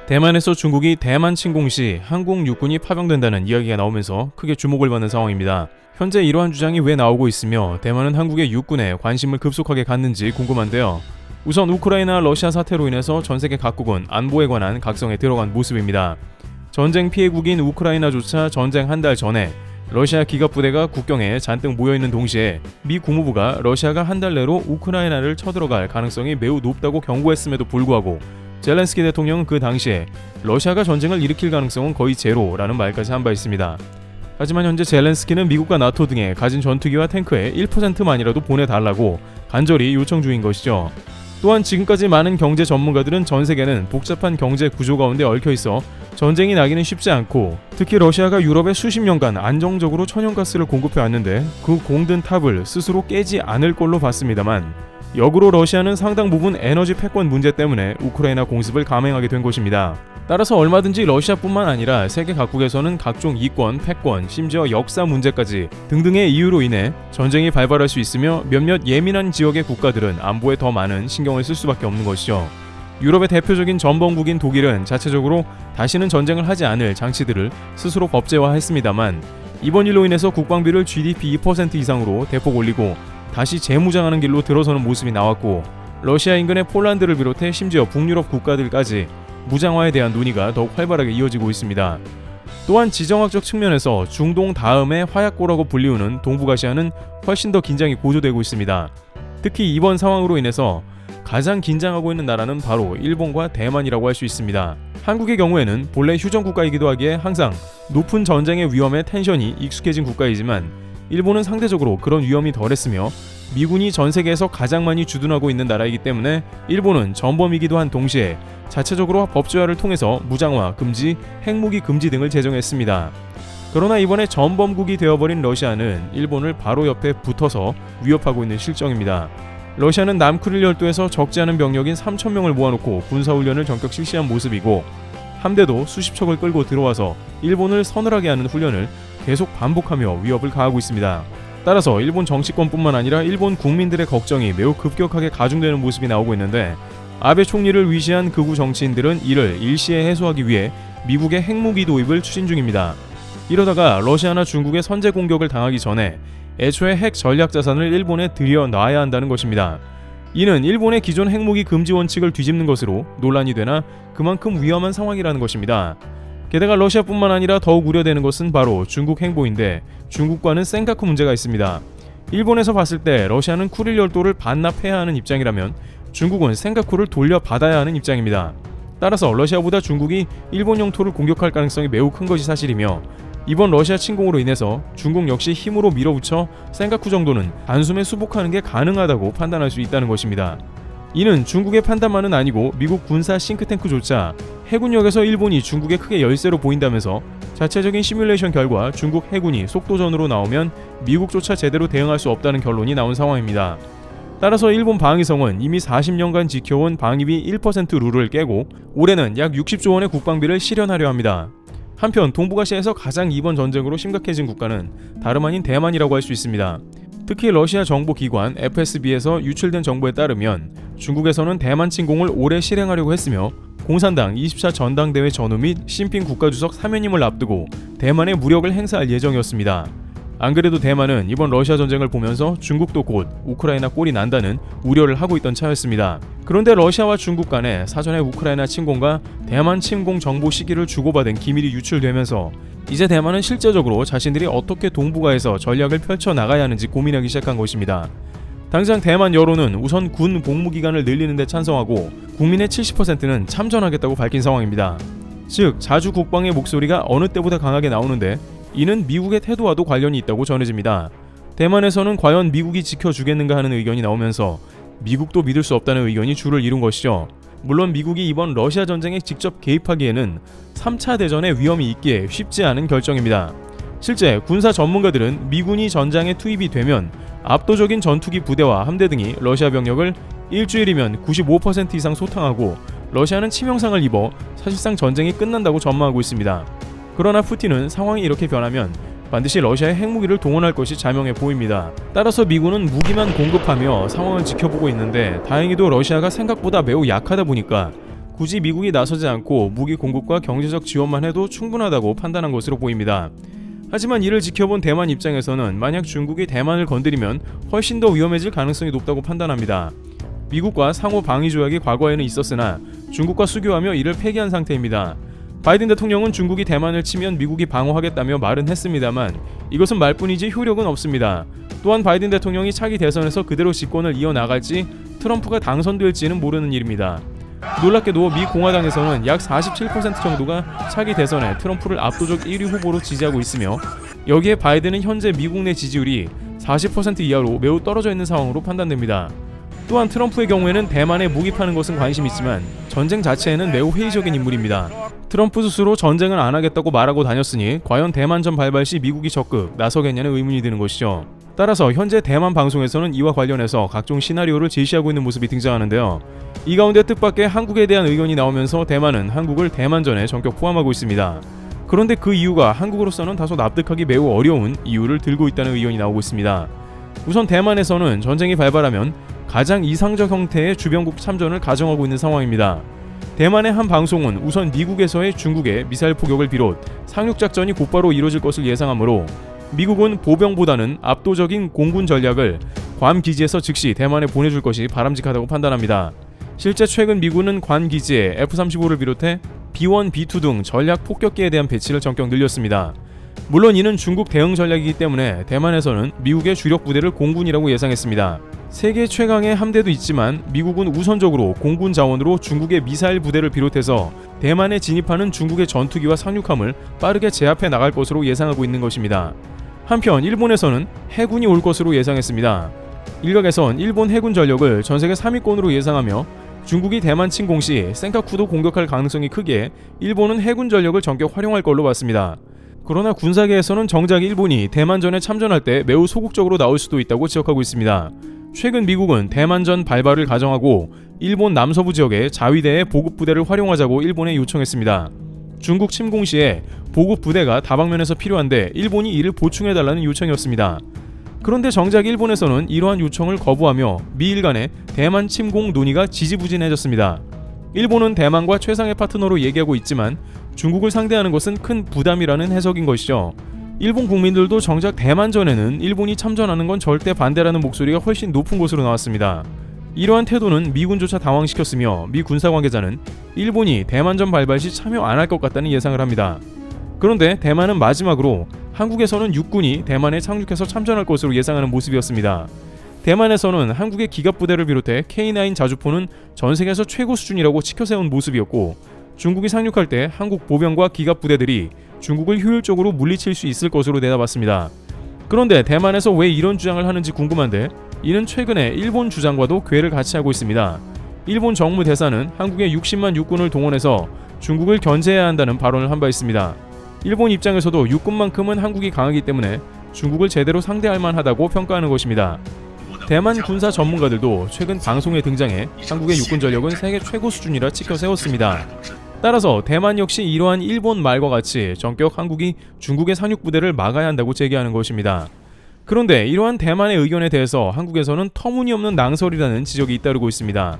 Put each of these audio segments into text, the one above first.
대만에서 중국이 대만 침공 시 한국 육군이 파병된다는 이야기가 나오면서 크게 주목을 받는 상황입니다. 현재 이러한 주장이 왜 나오고 있으며 대만은 한국의 육군에 관심을 급속하게 갖는지 궁금한데요. 우선 우크라이나 러시아 사태로 인해서 전세계 각국은 안보에 관한 각성에 들어간 모습입니다. 전쟁 피해국인 우크라이나조차 전쟁 한 달 전에 러시아 기갑부대가 국경에 잔뜩 모여있는 동시에 미 국무부가 러시아가 한 달 내로 우크라이나를 쳐들어갈 가능성이 매우 높다고 경고했음에도 불구하고 젤렌스키 대통령은 그 당시에 러시아가 전쟁을 일으킬 가능성은 거의 제로라는 말까지 한 바 있습니다. 하지만 현재 젤렌스키는 미국과 나토 등에 가진 전투기와 탱크의 1%만이라도 보내달라고 간절히 요청 중인 것이죠. 또한 지금까지 많은 경제 전문가들은 전 세계는 복잡한 경제 구조 가운데 얽혀있어 전쟁이 나기는 쉽지 않고 특히 러시아가 유럽에 수십 년간 안정적으로 천연가스를 공급해왔는데 그 공든 탑을 스스로 깨지 않을 걸로 봤습니다만 역으로 러시아는 상당 부분 에너지 패권 문제 때문에 우크라이나 공습을 감행하게 된 것입니다. 따라서 얼마든지 러시아뿐만 아니라 세계 각국에서는 각종 이권, 패권, 심지어 역사 문제까지 등등의 이유로 인해 전쟁이 발발할 수 있으며 몇몇 예민한 지역의 국가들은 안보에 더 많은 신경을 쓸 수밖에 없는 것이죠. 유럽의 대표적인 전범국인 독일은 자체적으로 다시는 전쟁을 하지 않을 장치들을 스스로 법제화했습니다만 이번 일로 인해서 국방비를 GDP 2% 이상으로 대폭 올리고 다시 재무장하는 길로 들어서는 모습이 나왔고 러시아 인근의 폴란드를 비롯해 심지어 북유럽 국가들까지 무장화에 대한 논의가 더욱 활발하게 이어지고 있습니다. 또한 지정학적 측면에서 중동 다음에 화약고라고 불리우는 동북아시아는 훨씬 더 긴장이 고조되고 있습니다. 특히 이번 상황으로 인해서 가장 긴장하고 있는 나라는 바로 일본과 대만이라고 할 수 있습니다. 한국의 경우에는 본래 휴전국가이기도 하기에 항상 높은 전쟁의 위험에 텐션이 익숙해진 국가이지만 일본은 상대적으로 그런 위험이 덜했으며 미군이 전 세계에서 가장 많이 주둔하고 있는 나라이기 때문에 일본은 전범이기도 한 동시에 자체적으로 법제화를 통해서 무장화 금지, 핵무기 금지 등을 제정했습니다. 그러나 이번에 전범국이 되어버린 러시아는 일본을 바로 옆에 붙어서 위협하고 있는 실정입니다. 러시아는 남쿠릴 열도에서 적지 않은 병력인 3,000명을 모아놓고 군사훈련을 전격 실시한 모습이고 함대도 수십 척을 끌고 들어와서 일본을 서늘하게 하는 훈련을 계속 반복하며 위협을 가하고 있습니다. 따라서 일본 정치권뿐만 아니라 일본 국민들의 걱정이 매우 급격하게 가중되는 모습이 나오고 있는데 아베 총리를 위시한 극우 정치인들은 이를 일시에 해소하기 위해 미국의 핵무기 도입을 추진 중입니다. 이러다가 러시아나 중국의 선제 공격을 당하기 전에 애초에 핵 전략 자산을 일본에 들여놔야 한다는 것입니다. 이는 일본의 기존 핵무기 금지 원칙을 뒤집는 것으로 논란이 되나 그만큼 위험한 상황이라는 것입니다. 게다가 러시아뿐만 아니라 더욱 우려되는 것은 바로 중국 행보인데 중국과는 센카쿠 문제가 있습니다. 일본에서 봤을 때 러시아는 쿠릴 열도를 반납해야 하는 입장이라면 중국은 센카쿠를 돌려받아야 하는 입장입니다. 따라서 러시아보다 중국이 일본 영토를 공격할 가능성이 매우 큰 것이 사실이며 이번 러시아 침공으로 인해서 중국 역시 힘으로 밀어붙여 센카쿠 정도는 단숨에 수복하는 게 가능하다고 판단할 수 있다는 것입니다. 이는 중국의 판단만은 아니고 미국 군사 싱크탱크조차 해군력에서 일본이 중국에 크게 열세로 보인다면서 자체적인 시뮬레이션 결과 중국 해군이 속도전으로 나오면 미국조차 제대로 대응할 수 없다는 결론이 나온 상황입니다. 따라서 일본 방위성은 이미 40년간 지켜온 방위비 1% 룰을 깨고 올해는 약 60조 원의 국방비를 실현하려 합니다. 한편 동북아시아에서 가장 이번 전쟁으로 심각해진 국가는 다름 아닌 대만이라고 할 수 있습니다. 특히 러시아 정보기관 FSB에서 유출된 정보에 따르면 중국에서는 대만 침공을 올해 실행하려고 했으며 공산당 24 전당대회 전후 및 시진핑 국가주석 사면임을 앞두고 대만에 무력을 행사할 예정이었습니다. 안 그래도 대만은 이번 러시아 전쟁을 보면서 중국도 곧 우크라이나 꼴이 난다는 우려를 하고 있던 차였습니다. 그런데 러시아와 중국 간에 사전에 우크라이나 침공과 대만 침공 정보 시기를 주고받은 기밀이 유출되면서 이제 대만은 실제적으로 자신들이 어떻게 동북아에서 전략을 펼쳐나가야 하는지 고민하기 시작한 것입니다. 당장 대만 여론은 우선 군 복무기간을 늘리는 데 찬성하고 국민의 70%는 참전하겠다고 밝힌 상황입니다. 즉 자주 국방의 목소리가 어느 때보다 강하게 나오는데 이는 미국의 태도와도 관련이 있다고 전해집니다. 대만에서는 과연 미국이 지켜주겠는가 하는 의견이 나오면서 미국도 믿을 수 없다는 의견이 주를 이룬 것이죠. 물론 미국이 이번 러시아 전쟁에 직접 개입하기에는 3차 대전의 위험이 있기에 쉽지 않은 결정입니다. 실제 군사 전문가들은 미군이 전장에 투입이 되면 압도적인 전투기 부대와 함대 등이 러시아 병력을 일주일이면 95% 이상 소탕하고 러시아는 치명상을 입어 사실상 전쟁이 끝난다고 전망하고 있습니다. 그러나 푸틴은 상황이 이렇게 변하면 반드시 러시아의 핵무기를 동원할 것이 자명해 보입니다. 따라서 미군은 무기만 공급하며 상황을 지켜보고 있는데 다행히도 러시아가 생각보다 매우 약하다 보니까 굳이 미국이 나서지 않고 무기 공급과 경제적 지원만 해도 충분하다고 판단한 것으로 보입니다. 하지만 이를 지켜본 대만 입장에서는 만약 중국이 대만을 건드리면 훨씬 더 위험해질 가능성이 높다고 판단합니다. 미국과 상호 방위 조약이 과거에는 있었으나 중국과 수교하며 이를 폐기한 상태입니다. 바이든 대통령은 중국이 대만을 치면 미국이 방어하겠다며 말은 했습니다만 이것은 말뿐이지 효력은 없습니다. 또한 바이든 대통령이 차기 대선에서 그대로 집권을 이어나갈지 트럼프가 당선될지는 모르는 일입니다. 놀랍게도 미 공화당에서는 약 47% 정도가 차기 대선에 트럼프를 압도적 1위 후보로 지지하고 있으며 여기에 바이든은 현재 미국 내 지지율이 40% 이하로 매우 떨어져 있는 상황으로 판단됩니다. 또한 트럼프의 경우에는 대만에 무기 파는 것은 관심이 있지만 전쟁 자체에는 매우 회의적인 인물입니다. 트럼프 스스로 전쟁을 안 하겠다고 말하고 다녔으니 과연 대만전 발발 시 미국이 적극 나서겠냐는 의문이 드는 것이죠. 따라서 현재 대만 방송에서는 이와 관련해서 각종 시나리오를 제시하고 있는 모습이 등장하는데요. 이 가운데 뜻밖의 한국에 대한 의견이 나오면서 대만은 한국을 대만전에 전격 포함하고 있습니다. 그런데 그 이유가 한국으로서는 다소 납득하기 매우 어려운 이유를 들고 있다는 의견이 나오고 있습니다. 우선 대만에서는 전쟁이 발발하면 가장 이상적 형태의 주변국 참전을 가정하고 있는 상황입니다. 대만의 한 방송은 우선 미국에서의 중국의 미사일 포격을 비롯 상륙작전이 곧바로 이뤄질 것을 예상하므로 미국은 보병보다는 압도적인 공군 전략을 괌 기지에서 즉시 대만에 보내줄 것이 바람직하다고 판단합니다. 실제 최근 미군은 괌 기지에 F-35를 비롯해 B-1, B-2 등 전략 폭격기에 대한 배치를 전격 늘렸습니다. 물론 이는 중국 대응 전략이기 때문에 대만에서는 미국의 주력 부대를 공군이라고 예상했습니다. 세계 최강의 함대도 있지만 미국은 우선적으로 공군 자원으로 중국의 미사일 부대를 비롯해서 대만에 진입하는 중국의 전투기와 상륙함을 빠르게 제압해 나갈 것으로 예상하고 있는 것입니다. 한편 일본에서는 해군이 올 것으로 예상했습니다. 일각에선 일본 해군 전력을 전세계 3위권으로 예상하며 중국이 대만 침공 시 센카쿠도 공격할 가능성이 크기에 일본은 해군 전력을 전격 활용할 걸로 봤습니다. 그러나 군사계에서는 정작 일본이 대만전에 참전할 때 매우 소극적으로 나올 수도 있다고 지적하고 있습니다. 최근 미국은 대만전 발발을 가정하고 일본 남서부 지역의 자위대의 보급부대를 활용하자고 일본에 요청했습니다. 중국 침공 시에 보급부대가 다방면에서 필요한데 일본이 이를 보충해달라는 요청이었습니다. 그런데 정작 일본에서는 이러한 요청을 거부하며 미일 간의 대만 침공 논의가 지지부진해졌습니다. 일본은 대만과 최상의 파트너로 얘기하고 있지만 중국을 상대하는 것은 큰 부담이라는 해석인 것이죠. 일본 국민들도 정작 대만전에는 일본이 참전하는 건 절대 반대라는 목소리가 훨씬 높은 곳으로 나왔습니다. 이러한 태도는 미군조차 당황시켰으며 미 군사 관계자는 일본이 대만전 발발 시 참여 안 할 것 같다는 예상을 합니다. 그런데 대만은 마지막으로 한국에서는 육군이 대만에 착륙해서 참전할 것으로 예상하는 모습이었습니다. 대만에서는 한국의 기갑부대를 비롯해 K9 자주포는 전 세계에서 최고 수준이라고 치켜세운 모습이었고 중국이 상륙할 때 한국 보병과 기갑부대들이 중국을 효율적으로 물리칠 수 있을 것으로 내다봤습니다. 그런데 대만에서 왜 이런 주장을 하는지 궁금한데 이는 최근에 일본 주장과도 궤를 같이 하고 있습니다. 일본 정무대사는 한국의 60만 육군을 동원해서 중국을 견제해야 한다는 발언을 한 바 있습니다. 일본 입장에서도 육군만큼은 한국이 강하기 때문에 중국을 제대로 상대할 만하다고 평가하는 것입니다. 대만 군사 전문가들도 최근 방송에 등장해 한국의 육군 전력은 세계 최고 수준이라 치켜세웠습니다. 따라서 대만 역시 이러한 일본 말과 같이 전격 한국이 중국의 상륙부대를 막아야 한다고 제기하는 것입니다. 그런데 이러한 대만의 의견에 대해서 한국에서는 터무니없는 낭설이라는 지적이 잇따르고 있습니다.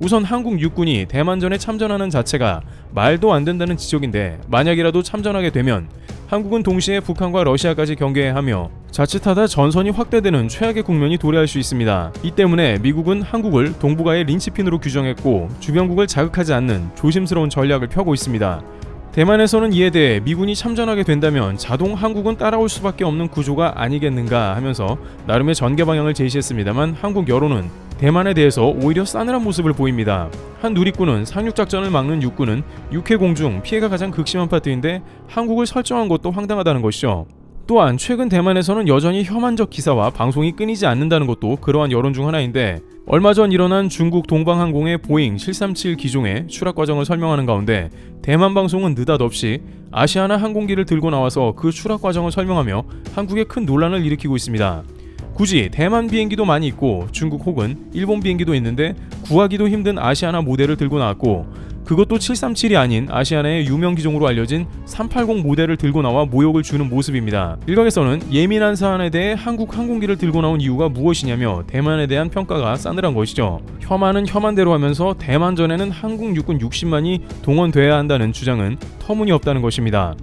우선 한국 육군이 대만전에 참전하는 자체가 말도 안 된다는 지적인데 만약이라도 참전하게 되면 한국은 동시에 북한과 러시아까지 경계해야 하며 자칫하다 전선이 확대되는 최악의 국면이 도래할 수 있습니다. 이 때문에 미국은 한국을 동북아의 린치핀으로 규정했고 주변국을 자극하지 않는 조심스러운 전략을 펴고 있습니다. 대만에서는 이에 대해 미군이 참전하게 된다면 자동 한국은 따라올 수밖에 없는 구조가 아니겠는가 하면서 나름의 전개 방향을 제시했습니다만 한국 여론은 대만에 대해서 오히려 싸늘한 모습을 보입니다. 한 누리꾼은 상륙작전을 막는 육군은 육해공 중 피해가 가장 극심한 파트인데 한국을 설정한 것도 황당하다는 것이죠. 또한 최근 대만에서는 여전히 혐한적 기사와 방송이 끊이지 않는다는 것도 그러한 여론 중 하나인데 얼마 전 일어난 중국 동방항공의 보잉 737 기종의 추락 과정을 설명하는 가운데 대만 방송은 느닷없이 아시아나 항공기를 들고 나와서 그 추락 과정을 설명하며 한국에 큰 논란을 일으키고 있습니다. 굳이 대만 비행기도 많이 있고 중국 혹은 일본 비행기도 있는데 구하기도 힘든 아시아나 모델을 들고 나왔고, 그것도 737이 아닌 아시아나의 유명 기종으로 알려진 380 모델을 들고 나와 모욕을 주는 모습입니다. 일각에서는 예민한 사안에 대해 한국 항공기를 들고 나온 이유가 무엇이냐며 대만에 대한 평가가 싸늘한 것이죠. 혐한은 혐한대로 하면서 대만전에는 한국 육군 60만이 동원돼야 한다는 주장은 터무니없다는 것입니다.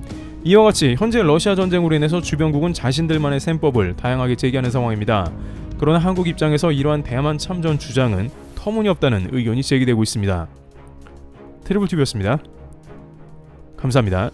이와 같이 현재 러시아 전쟁으로 인해서 주변국은 자신들만의 셈법을 다양하게 제기하는 상황입니다. 그러나 한국 입장에서 이러한 대만 참전 주장은 터무니없다는 의견이 제기되고 있습니다. 트리블TV였습니다. 감사합니다.